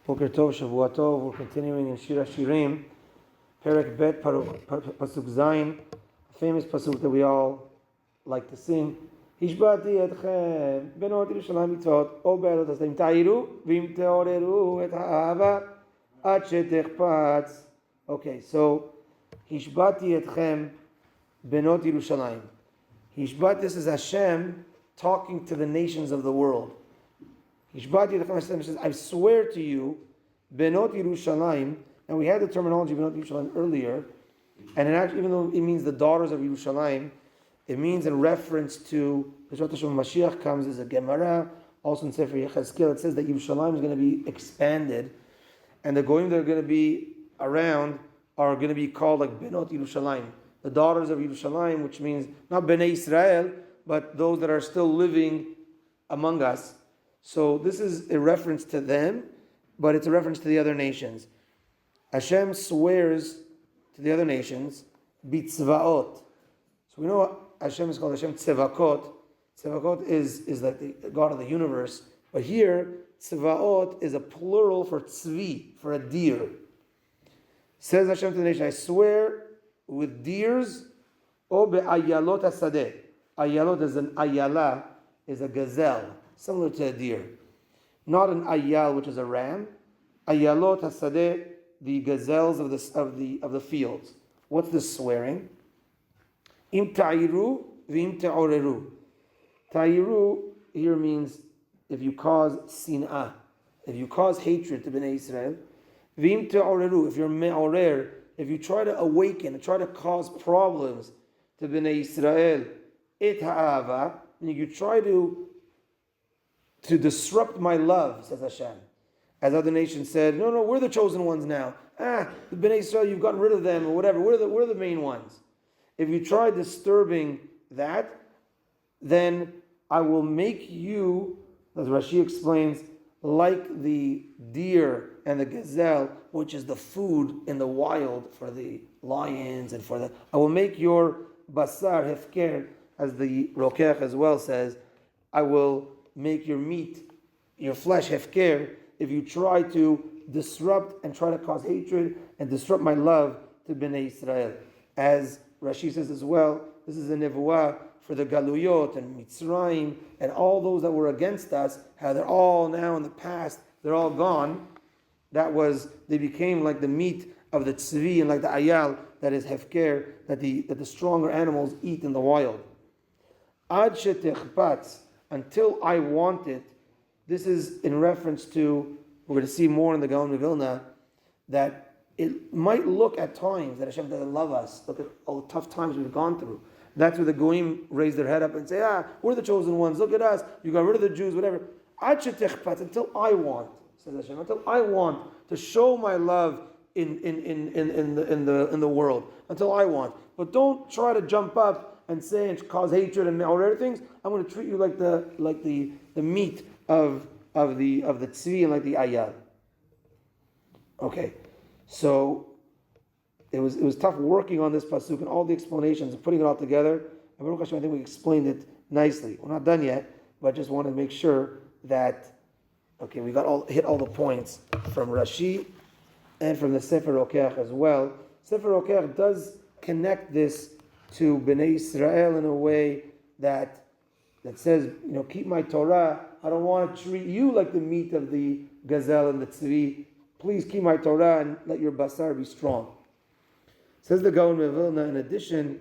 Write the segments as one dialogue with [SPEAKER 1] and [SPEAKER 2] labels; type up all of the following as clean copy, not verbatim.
[SPEAKER 1] Boker Tov, Shavua Tov. We're continuing in Shir HaShirim Perek Bet, Pasuk Zayin, a famous Pasuk that we all like to sing. Hishbati etchem benot Yerushalayim mitzvot o be'elot hasem ta'iru v'im te'oreru et ha'ava ad she'techpatz. Okay, so Hishbati etchem benot Yerushalayim. Hishbat, this is Hashem talking to the nations of the world. Hishbati etchem, Hashem says, I swear to you, benot Yerushalayim. And we had the terminology benot Yerushalayim earlier, and it actually, even though it means the daughters of Yerushalayim, it means in reference to B'shat Hashem Mashiach comes as a Gemara. Also in Sefer Yechezkel, it says that Yerushalayim is going to be expanded, and the goyim that are going to be around are going to be called like benot Yerushalayim, the daughters of Yerushalayim, which means not Bnei Yisrael, but those that are still living among us. So this is a reference to them, but it's a reference to the other nations. Hashem swears to the other nations, bitzvaot. So we know Hashem is called Hashem Tzevakot. Tzevakot is like the God of the universe. But here, Tzvaot is a plural for tzvi, for a deer. Says Hashem to the nation, I swear with deers, o be'ayalot hasadeh. Ayalot is an ayala, is a gazelle, similar to a deer. Not an ayal, which is a ram. Ayalot hasadeh, the gazelles of the fields. What's this swearing? Im ta'iru v'im te'oreru. Ta'iru here means if you cause sin'ah, if you cause hatred to Bnei Yisrael. V'im te'oreru, if you're me'orer, if you try to awaken, try to cause problems to Bnei Yisrael. Et ha'ava, and you try to disrupt my love, says Hashem. As other nations said, no, we're the chosen ones now. The Bnei Yisrael, you've gotten rid of them, or whatever. We're the main ones. If you try disturbing that, then I will make you, as Rashi explains, like the deer and the gazelle, which is the food in the wild for the lions and for the... I will make your basar hefker, as the Rokech as well says, I will make your meat, your flesh hefker, if you try to disrupt and try to cause hatred and disrupt my love to Bnei Yisrael. As Rashi says as well, this is a nevuah for the Galuyot and Mitzrayim and all those that were against us, how they're all now in the past, they're all gone. They became like the meat of the tzvi and like the ayal, that is hefker, that the stronger animals eat in the wild. Ad shetechpatz, until I want it. This is in reference to, we're going to see more in the Gaon of Vilna, that it might look at times that Hashem doesn't love us. Look at all the tough times we've gone through. That's where the Goyim raise their head up and say, we're the chosen ones. Look at us. You got rid of the Jews, whatever. Until I want, says Hashem, until I want to show my love in the world. Until I want. But don't try to jump up and say and cause hatred and all other things. I'm going to treat you like the meat of the tzvi and like the ayal. Okay. So it was tough working on this pasuk and all the explanations and putting it all together. And Baruch Hashem, I think we explained it nicely. We're not done yet, but I just wanted to make sure that we hit all the points from Rashi and from the Sefer Rokech as well. Sefer Rokech does connect this to Bnei Yisrael in a way that says, keep my Torah. I don't want to treat you like the meat of the gazelle and the tzvi. Please keep my Torah and let your basar be strong. Says the Gaon of Vilna, in addition,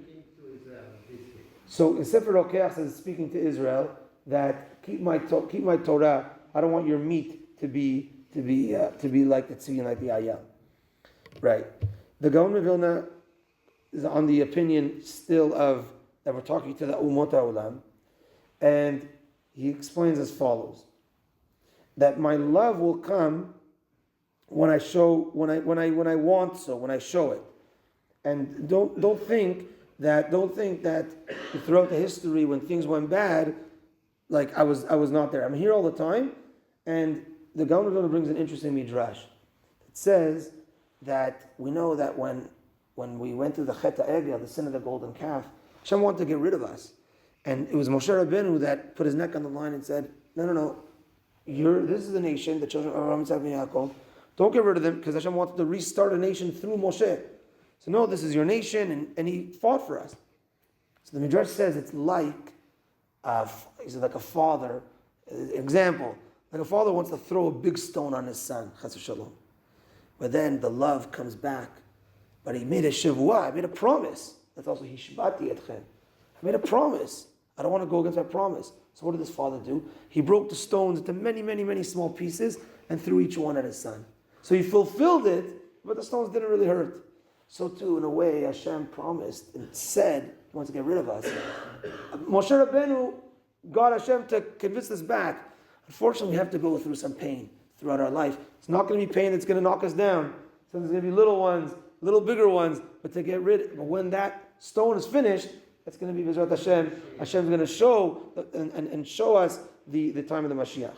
[SPEAKER 1] so in Sefer Rokech says, speaking to Israel, that keep my Torah. I don't want your meat to be like the tzvi and like the ayam. Right. The Gaon of Vilna is on the opinion still of that we're talking to the Umot HaOlam, and he explains as follows: that my love will come when I show it, and don't think that throughout the history when things went bad, like I was not there. I'm here all the time. And the Gaon of Vilna brings an interesting midrash. It says that we know that when we went through the Chet HaEgel, the sin of the golden calf, Hashem wanted to get rid of us, and it was Moshe Rabbeinu that put his neck on the line and said, no, this is the nation, the children of Abraham, Yitzhak, and Yaakov. Don't get rid of them, because Hashem wanted to restart a nation through Moshe. So no, this is your nation, and he fought for us. So the Midrash says it's like, like a father. Example, like a father wants to throw a big stone on his son, Chas v'Shalom. But then the love comes back. But he made a shavua, he made a promise. That's also hishbati etchem. I made a promise. I don't want to go against my promise. So what did this father do? He broke the stones into many, many, many small pieces and threw each one at his son. So he fulfilled it, but the stones didn't really hurt. So too, in a way, Hashem promised and said he wants to get rid of us. Moshe Rabbeinu got Hashem to convince us back. Unfortunately, we have to go through some pain throughout our life. It's not going to be pain that's going to knock us down. So there's going to be little ones, little bigger ones, but but when that stone is finished, it's going to be B'ezrat Hashem. Hashem's going to show and show us the time of the Mashiach.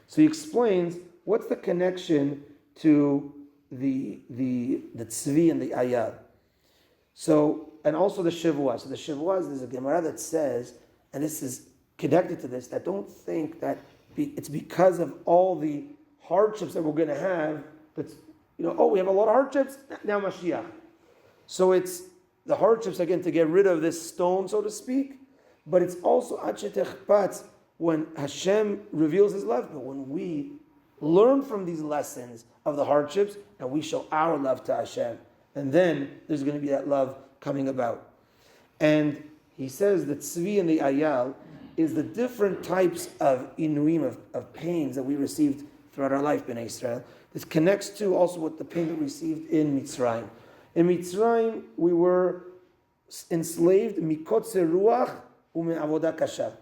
[SPEAKER 1] So he explains what's the connection to the tzvi and the ayah. So, and also the shivua. So the shivua is, there's a Gemara that says, and this is connected to this, that don't think that it's because of all the hardships that we're going to have, that's, we have a lot of hardships, now Mashiach. So it's the hardships, again, to get rid of this stone, so to speak, but it's also when Hashem reveals His love, but when we learn from these lessons of the hardships and we show our love to Hashem, and then there's going to be that love coming about. And he says that tzvi and the ayal is the different types of inuim, of pains that we received throughout our life, Bnei Yisrael. This connects to also what the pain that we received in Mitzrayim. In Mitzrayim, we were enslaved mikotze ruach u'me'avodah kasha,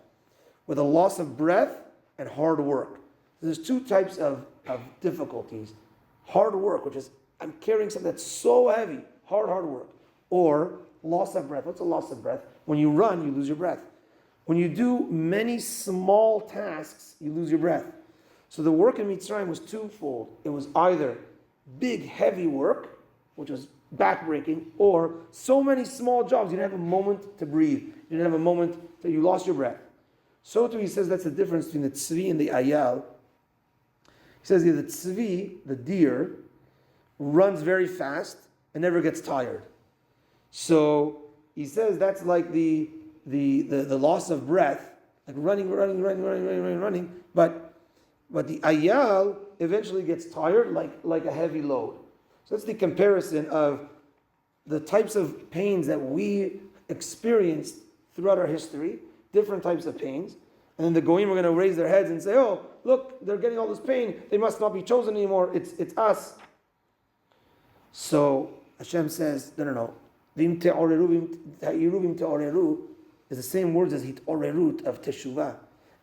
[SPEAKER 1] with a loss of breath and hard work. So there's two types of difficulties. Hard work, which is I'm carrying something that's so heavy, hard work. Or loss of breath. What's a loss of breath? When you run, you lose your breath. When you do many small tasks, you lose your breath. So the work in Mitzrayim was twofold. It was either big, heavy work, which was backbreaking, or so many small jobs, you didn't have a moment to breathe. You didn't have a moment that you lost your breath. So too, he says that's the difference between the tzvi and the ayal. He says the tzvi, the deer, runs very fast and never gets tired. So he says that's like the loss of breath, like running, but the ayal eventually gets tired like a heavy load. So that's the comparison of the types of pains that we experienced throughout our history, different types of pains. And then the goyim are going to raise their heads and say, oh, look, they're getting all this pain. They must not be chosen anymore. It's us. So Hashem says, no. Vim te'oreru is the same words as hit'orerut of teshuvah.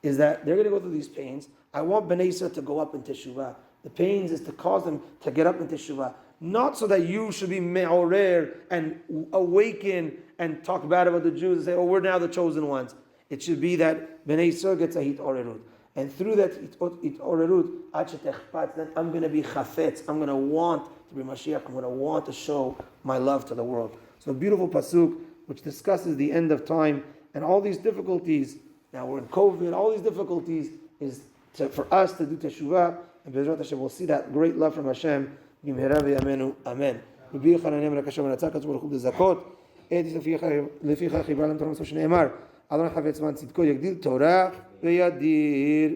[SPEAKER 1] Is that they're going to go through these pains. I want Bnei Yisrael to go up in teshuvah. The pains is to cause them to get up in teshuvah. Not so that you should be me'orer and awaken and talk bad about the Jews and say, oh, we're now the chosen ones. It should be that Bnei Yisrael gets a hit'orerut. And through that hit'orerut, then I'm going to be chafetz. I'm going to want to be Mashiach. I'm going to want to show my love to the world. So a beautiful pasuk which discusses the end of time and all these difficulties. Now we're in COVID. All these difficulties is for us to do teshuvah. And B'ezrat Hashem, we'll see that great love from Hashem. B'mehera v'yameinu. Amen. רבי יוחנן אמר לקשר ונצח הקדוש ברוך הוא לזכות את לפיכך חיבר להם תורה מסור שנאמר אדוני חפץ למען צדקו יגדיל תורה וידיר